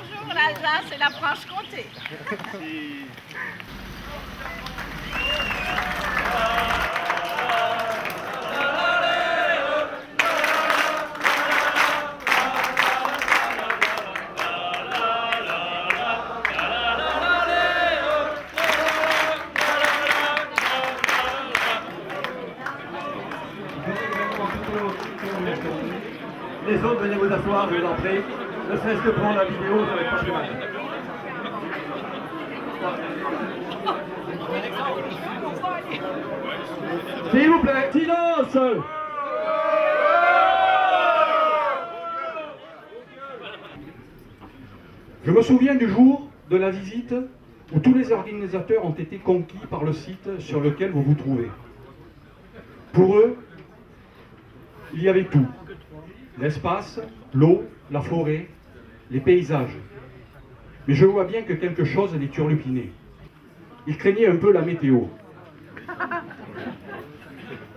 bonjour l'Alsace et la Franche-Comté. Les autres, venez vous asseoir, je vous en prie. Ne serait-ce que prendre la vidéo, ça va être pas plus mal. S'il vous plaît, silence! Je me souviens du jour de la visite où tous les organisateurs ont été conquis par le site sur lequel vous vous trouvez. Pour eux, il y avait tout. L'espace, l'eau, la forêt, les paysages. Mais je vois bien que quelque chose les turlupinait. Ils craignaient un peu la météo.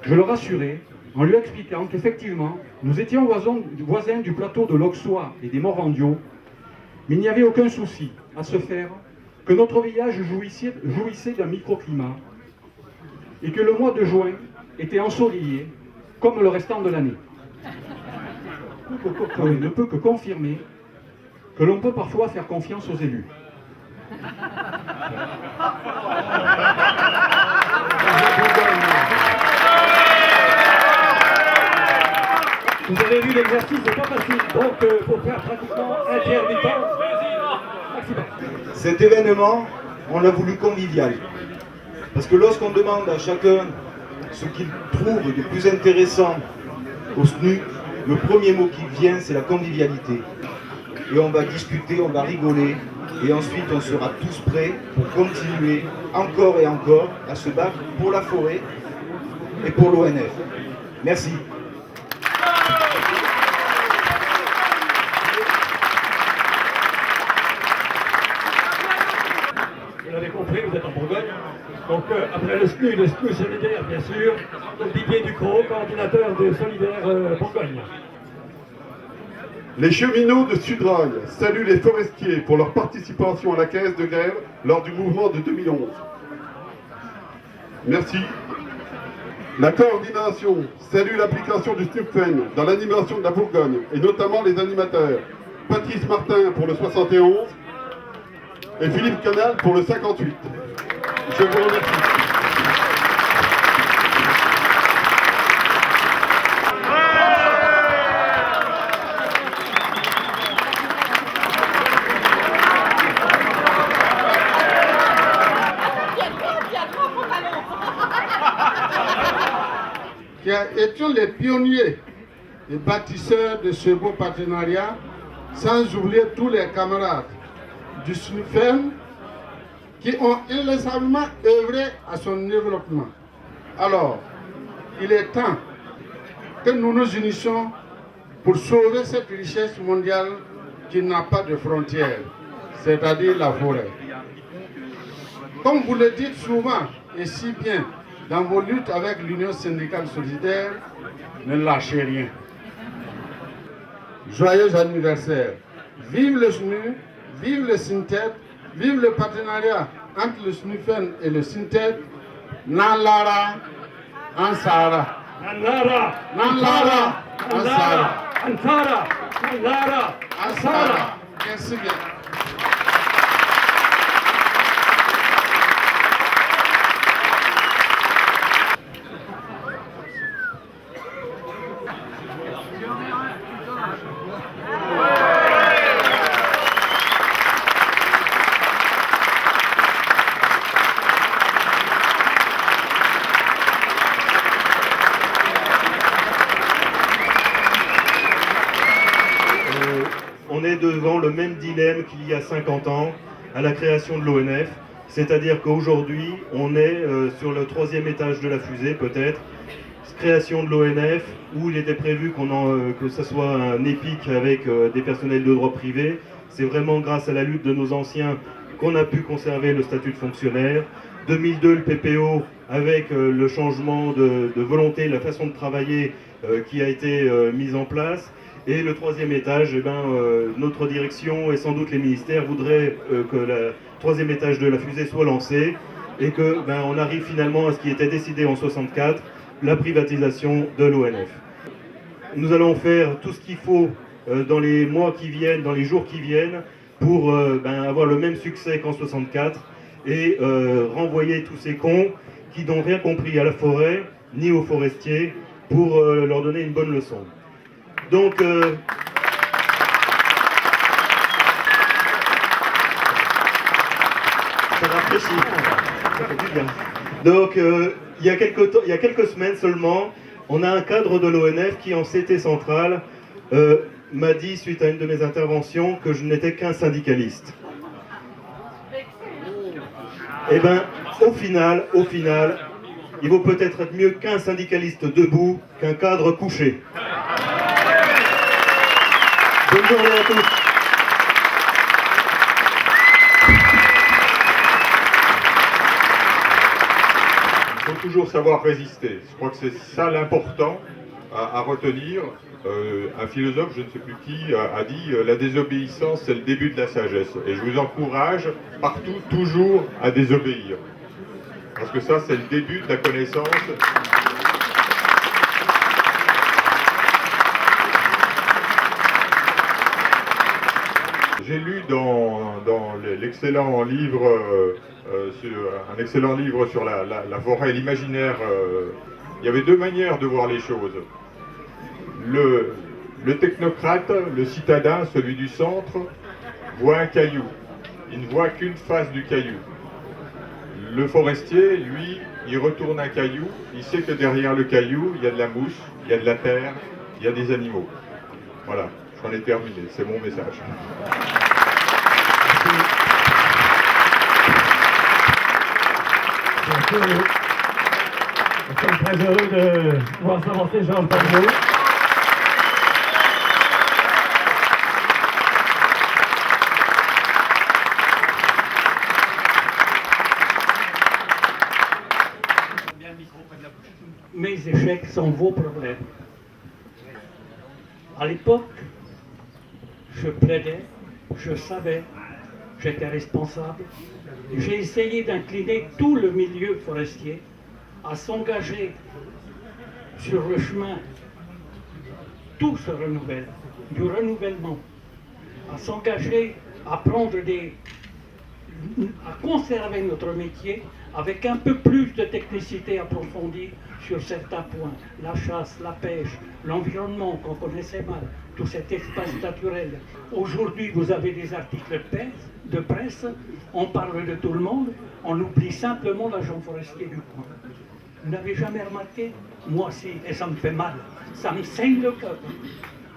Je le rassurais en lui expliquant qu'effectivement, nous étions voisins du plateau de l'Auxois et des Morandiaux, mais il n'y avait aucun souci à se faire que notre village jouissait d'un microclimat et que le mois de juin était ensoleillé comme le restant de l'année. Il ne peut que confirmer que l'on peut parfois faire confiance aux élus. Vous avez vu l'exercice, c'est pas facile, donc il faut faire pratiquement intermittent. Cet événement, on l'a voulu convivial. Parce que lorsqu'on demande à chacun ce qu'il trouve de plus intéressant au SNU, le premier mot qui vient, c'est la convivialité. Et on va discuter, on va rigoler, et ensuite on sera tous prêts pour continuer encore et encore à se battre pour la forêt et pour l'ONF. Merci. Vous l'avez compris, vous êtes en Bourgogne. Donc après le SNU solidaire, bien sûr, donc Didier Ducrot, coordinateur de Solidaire Bourgogne. Les cheminots de Sudrail saluent les forestiers pour leur participation à la caisse de grève lors du mouvement de 2011. Merci. La coordination salue l'application du SNUFEN dans l'animation de la Bourgogne, et notamment les animateurs Patrice Martin pour le 71 et Philippe Canal pour le 58. Je vous remercie. Qui étions les pionniers et bâtisseurs de ce beau partenariat, sans oublier tous les camarades du SNUFEN qui ont inlassablement œuvré à son développement. Alors, il est temps que nous nous unissions pour sauver cette richesse mondiale qui n'a pas de frontières, c'est-à-dire la forêt. Comme vous le dites souvent et si bien dans vos luttes avec l'Union syndicale solidaire, ne lâchez rien. Joyeux anniversaire. Vive le SNU, vive le SINTED, vive le partenariat entre le SNUFEN et le SINTED. Nalara, Ansara. Nandara, Nalara, Ansara. Ansara, Nandara, Ansara. Merci bien. On est devant le même dilemme qu'il y a 50 ans à la création de l'ONF, c'est-à-dire qu'aujourd'hui on est sur le 3e étage de la fusée peut-être, création de l'ONF où il était prévu que ce soit un EPIC avec des personnels de droit privé. C'est vraiment grâce à la lutte de nos anciens qu'on a pu conserver le statut de fonctionnaire. 2002 le PPO avec le changement de volonté, la façon de travailler qui a été mise en place. Et le troisième étage, eh ben, notre direction et sans doute les ministères voudraient que le troisième étage de la fusée soit lancé et que on arrive finalement à ce qui était décidé en 64, la privatisation de l'ONF. Nous allons faire tout ce qu'il faut dans les mois qui viennent, dans les jours qui viennent, pour avoir le même succès qu'en 64 et renvoyer tous ces cons qui n'ont rien compris à la forêt ni aux forestiers pour leur donner une bonne leçon. Donc, ça rafraîchit, ça fait du bien. Donc, il y a quelques semaines seulement, on a un cadre de l'ONF qui, en CT centrale, m'a dit, suite à une de mes interventions, que je n'étais qu'un syndicaliste. Eh bien, au final, il vaut peut-être être mieux qu'un syndicaliste debout qu'un cadre couché. Bonne journée à tous. Il faut toujours savoir résister. Je crois que c'est ça l'important à retenir. Un philosophe, je ne sais plus qui, a dit « La désobéissance, c'est le début de la sagesse ». Et je vous encourage partout, toujours, à désobéir. Parce que ça, c'est le début de la connaissance. J'ai lu dans l'excellent livre, un excellent livre sur la forêt et l'imaginaire, il y avait deux manières de voir les choses. Le technocrate, le citadin, celui du centre, voit un caillou. Il ne voit qu'une face du caillou. Le forestier, lui, il retourne un caillou, il sait que derrière le caillou, il y a de la mousse, il y a de la terre, il y a des animaux. Voilà, j'en ai terminé, c'est mon message. Nous sommes très heureux de voir s'avancer Jean Pablo. Mes échecs sont vos problèmes. À l'époque, je plaidais, je savais, j'étais responsable. J'ai essayé d'incliner tout le milieu forestier à s'engager sur le chemin. Tout se renouvelle, du renouvellement, à s'engager à à conserver notre métier avec un peu plus de technicité approfondie sur certains points, la chasse, la pêche, l'environnement qu'on connaissait mal, tout cet espace naturel. Aujourd'hui, vous avez des articles de presse, on parle de tout le monde, on oublie simplement l'agent forestier du coin. Vous n'avez jamais remarqué? Moi si, et ça me fait mal, ça me saigne le cœur.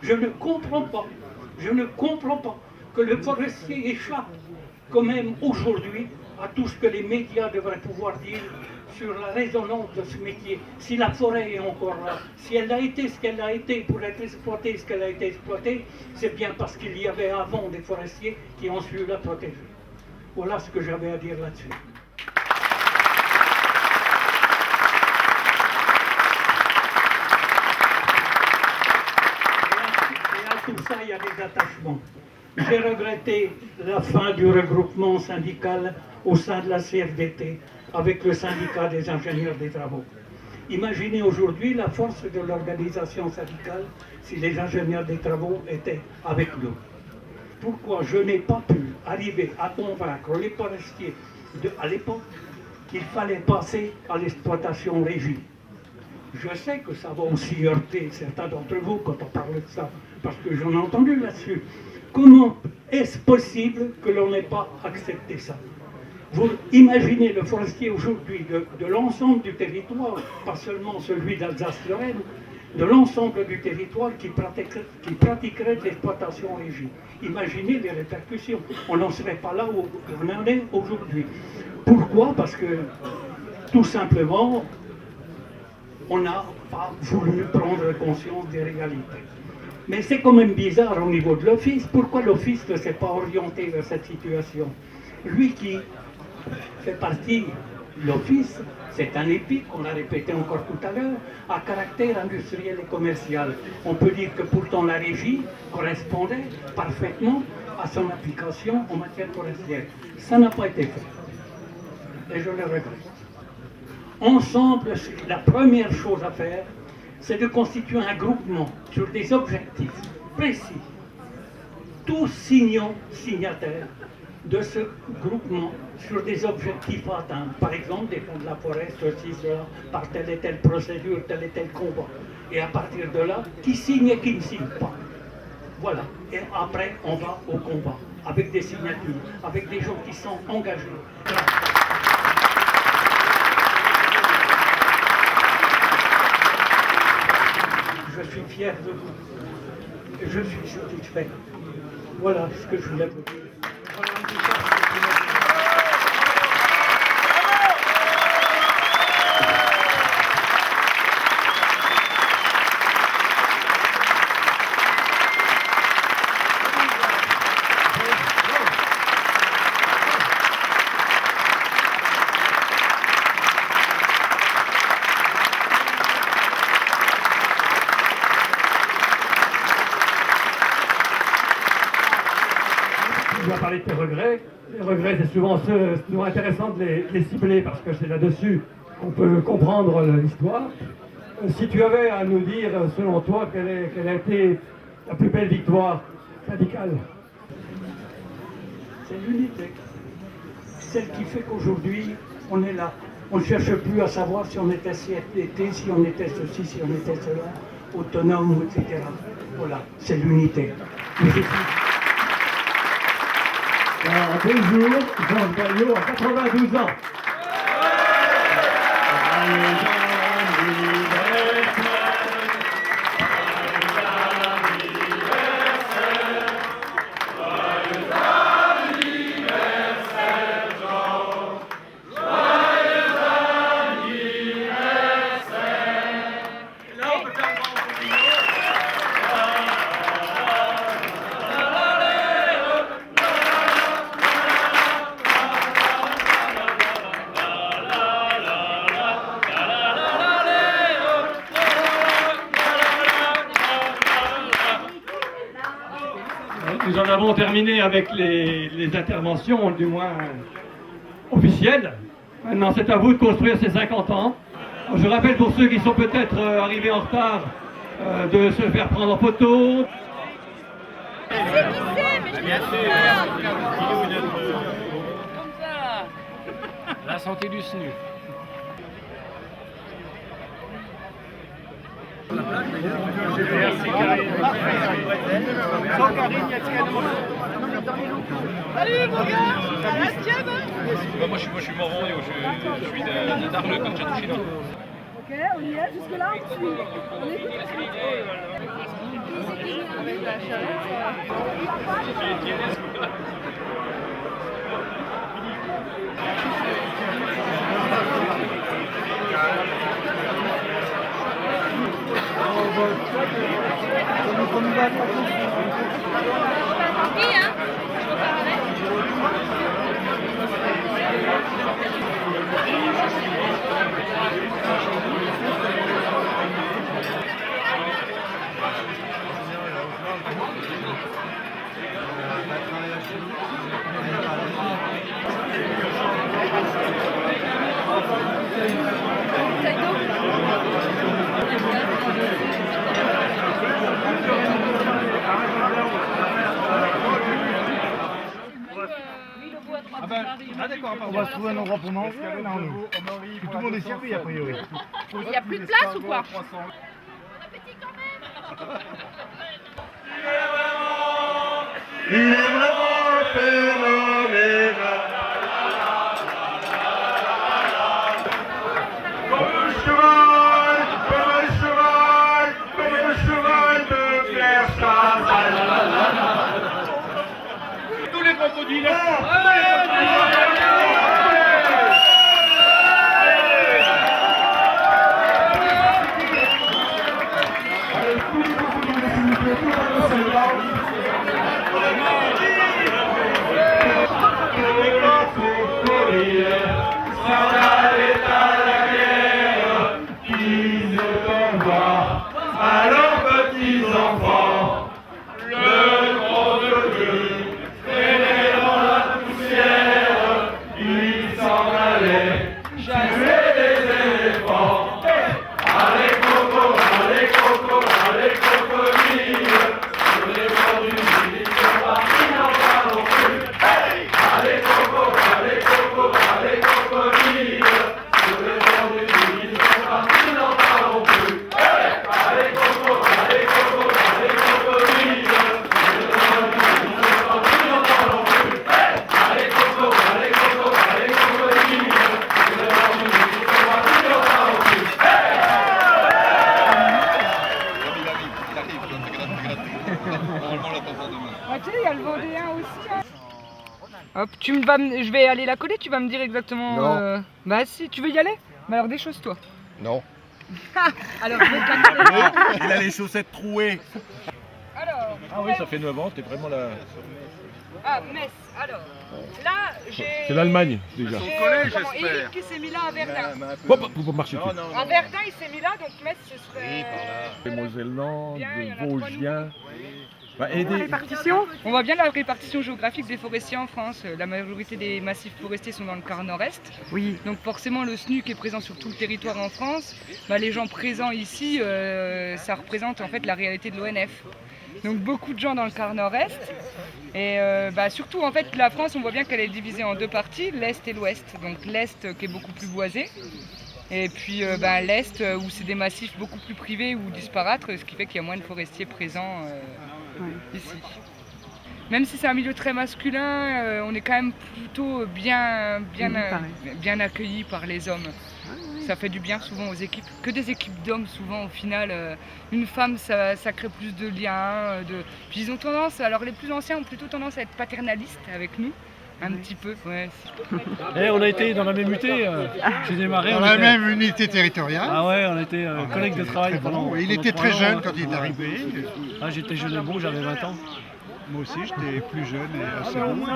Je ne comprends pas que le forestier échappe quand même aujourd'hui à tout ce que les médias devraient pouvoir dire sur la résonance de ce métier. Si la forêt est encore là, si elle a été ce qu'elle a été pour être exploitée, ce qu'elle a été exploitée, c'est bien parce qu'il y avait avant des forestiers qui ont su la protéger. Voilà ce que j'avais à dire là-dessus. Et à tout ça, il y a des attachements. J'ai regretté la fin du regroupement syndical au sein de la CFDT avec le syndicat des ingénieurs des travaux. Imaginez aujourd'hui la force de l'organisation syndicale si les ingénieurs des travaux étaient avec nous. Pourquoi je n'ai pas pu arriver à convaincre les forestiers à l'époque qu'il fallait passer à l'exploitation régie? Je sais que ça va aussi heurter certains d'entre vous quand on parle de ça, parce que j'en ai entendu là-dessus. Comment est-ce possible que l'on n'ait pas accepté ça? Vous imaginez le forestier aujourd'hui de l'ensemble du territoire, pas seulement celui d'Alsace-Lorraine, de l'ensemble du territoire qui pratiquerait de l'exploitation régie. Imaginez les répercussions. On n'en serait pas là où on en est aujourd'hui. Pourquoi? Parce que, tout simplement, on n'a pas voulu prendre conscience des réalités. Mais c'est quand même bizarre au niveau de l'Office. Pourquoi l'Office ne s'est pas orienté vers cette situation? Lui qui fait partie L'office, c'est un épique, on l'a répété encore tout à l'heure, à caractère industriel et commercial. On peut dire que pourtant la régie correspondait parfaitement à son application en matière forestière. Ça n'a pas été fait. Et je le regrette. Ensemble, la première chose à faire, c'est de constituer un groupement sur des objectifs précis. Tous signataires de ce groupement sur des objectifs à atteindre. Par exemple, défendre la forêt, ceci, cela, par telle et telle procédure, tel et tel combat. Et à partir de là, qui signe et qui ne signe pas. Voilà. Et après, on va au combat, avec des signatures, avec des gens qui sont engagés. Je suis fier de vous. Je suis satisfait. Voilà ce que je voulais vous dire. Tu dois parler de tes regrets. Les regrets, c'est souvent intéressant de les cibler parce que c'est là-dessus qu'on peut comprendre l'histoire. Si tu avais à nous dire, selon toi, quelle a été la plus belle victoire syndicale? C'est l'unité. Celle qui fait qu'aujourd'hui, on est là. On ne cherche plus à savoir si on était CFDT, si on était ceci, si on était cela, autonome, etc. Voilà, c'est l'unité. Dans 2 jours, Georges Galliot a 92 ans. Nous en avons terminé avec les interventions, du moins officielles. Maintenant, c'est à vous de construire ces 50 ans. Je rappelle pour ceux qui sont peut-être arrivés en retard de se faire prendre en photo. La santé du SNU. Merci Karine. Sans Karine, il y a Salut mon gars, ça va Tienne? Moi je suis Moron, je suis d'Arles comme Tchatouchina. Ok, on y est, jusque là on suit. On écoute la suite. On va se trouver un endroit pour manger, là, nous. Tout le monde est servi, a priori. Il n'y a plus de place ou quoi? Il est vraiment phénoménal. Comme un cheval, comme un cheval de Claire Chazal. Tous les crocodiles. Sarah voir. Alors petits enfants, le crocodile traînait dans la poussière, il s'en allait tuer des éléphants. Allez coco, allez coco, allez crocodile, sur les bords du Nil, ils sont partis, n'en parlons plus. Allez coco, allez coco, allez crocodile, sur les bords du Nil, ils sont partis, n'en parlons plus. Allez coco, allez coco, allez crocodile, sur les bords du Nil, ils sont partis, n'en parlons plus. Allez coco, allez coco, allez crocodile, sur les bords du Nil, ils sont partis, n'en parlons plus. Ok, il y a le Vendéen aussi. Hein. Hop, je vais aller la coller, tu vas me dire exactement. Non. Bah si, tu veux y aller? Bah alors déchausse-toi. Non. Alors je vais te la Il a les chaussettes trouées. Alors. Ah oui, ça fait 9 ans, t'es vraiment là. Ah, Metz, alors. Là, j'ai. C'est l'Allemagne déjà. Eric qui s'est mis là à Verdun. Faut pas marcher dessus. À Verdun, il s'est mis là, donc Metz, ce serait. Les Mosellan, Bien, il y des en a trois Vosgiens. On voit bien la répartition géographique des forestiers en France. La majorité des massifs forestiers sont dans le quart nord-est. Oui. Donc forcément le SNUC est présent sur tout le territoire en France. Bah, les gens présents ici, ça représente en fait la réalité de l'ONF. Donc beaucoup de gens dans le quart nord-est. Et surtout en fait la France, on voit bien qu'elle est divisée en deux parties, l'Est et l'Ouest. Donc l'Est qui est beaucoup plus boisé. Et puis l'Est où c'est des massifs beaucoup plus privés ou disparates, ce qui fait qu'il y a moins de forestiers présents ici. Même si c'est un milieu très masculin, on est quand même plutôt bien accueillis par les hommes. Ça fait du bien souvent aux équipes, que des équipes d'hommes souvent au final. Une femme ça crée plus de liens. Puis ils ont tendance, alors les plus anciens ont plutôt tendance à être paternalistes avec nous. Un petit peu, ouais. On a été dans la même unité, j'ai démarré. Dans la même unité territoriale. Ah ouais, on était collègues de travail pendant. Il était très jeune quand il est arrivé. Ah, j'étais jeune et beau, j'avais 20 ans. Moi aussi, j'étais plus jeune et assez beau.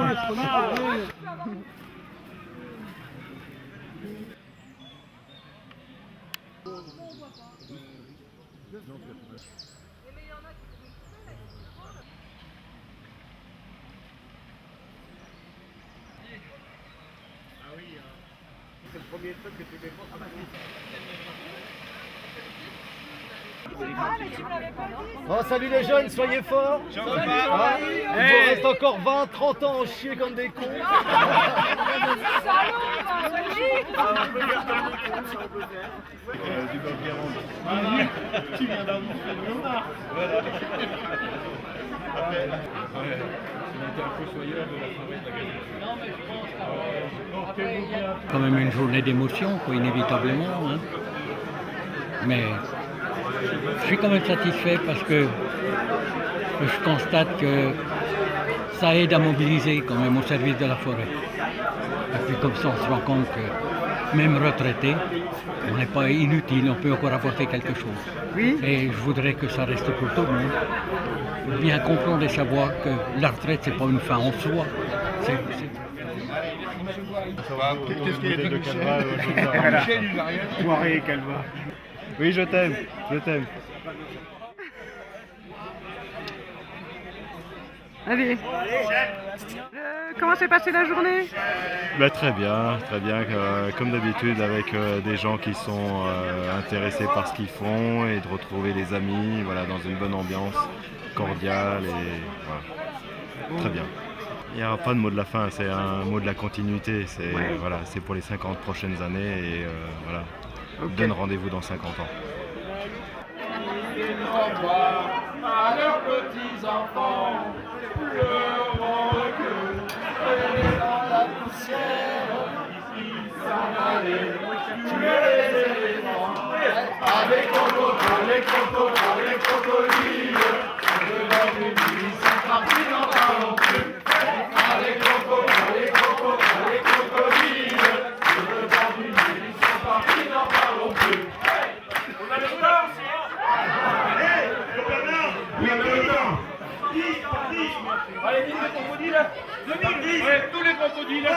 C'est le premier truc que tu fais pour Oh, salut les jeunes, soyez forts. Il vous reste encore 20, 30 ans à chier comme des cons. Tu viens d'avoir fait le noir. Voilà. Quand même une journée d'émotion, quoi, inévitablement. Hein. Mais je suis quand même satisfait parce que je constate que ça aide à mobiliser quand même au service de la forêt. Et puis comme ça, on se rend compte que même retraité, on n'est pas inutile, on peut encore apporter quelque chose. Oui. Et je voudrais que ça reste pour tout le monde. Bien comprendre et savoir que la retraite, c'est pas une fin en soi. Qu'est-ce qu'il y a de Calva? Poiré et Calva. Oui, je t'aime, je t'aime. Allez. Comment s'est passée la journée? Très bien, comme d'habitude avec des gens qui sont intéressés par ce qu'ils font et de retrouver les amis, voilà, dans une bonne ambiance cordiale et voilà. Très bien. Il n'y aura pas de mot de la fin, c'est un mot de la continuité, c'est pour les 50 prochaines années et voilà. Okay. Donne rendez-vous dans 50 ans. Au revoir à leurs petits enfants, pleurant que dans la poussière, ils s'en allaient tuer les éléphants. Avec les crocodiles, devant les nuits, ils sont partis, n'en parlons plus. Avec les crocodiles, devant les nuits, ils sont partis, n'en parlons plus. On a le temps. Oui, on a le temps. 10. Allez, 10 les crocodiles. 2000. Tous les crocodiles.